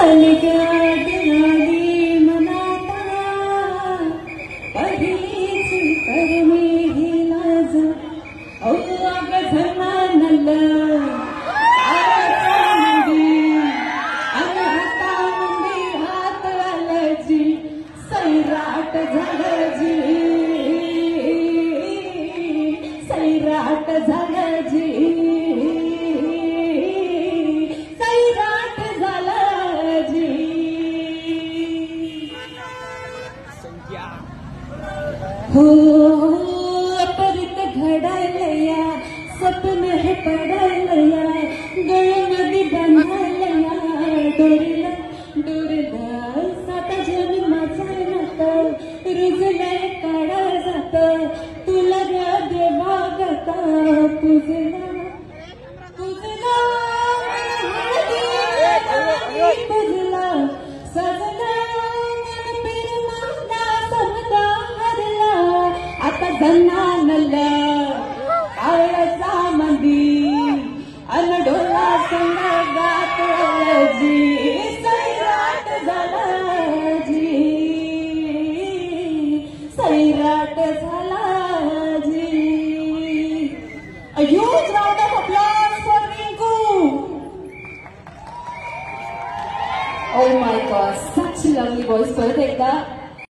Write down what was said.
अलगाडी मनाता पहिलीच करमी ही लाज अग झमानल हात आलजी सैराट झालजी सैराट झालजी हो अपरित घडायलया सपन हे पडायलया गळ्यामध्ये बांधायलया डोरीला डोरीला सात जन्माचा नाता रुजलाय काढा जात तुला देवा गता तुझला तुझला तुझला सजला आता जनानल काळजा मंदी अनडोला संगात जी सैराट झाला जी सैराट झाला जी. A huge round of applause for Rinku. Oh my God, such lovely voice. परत एकदा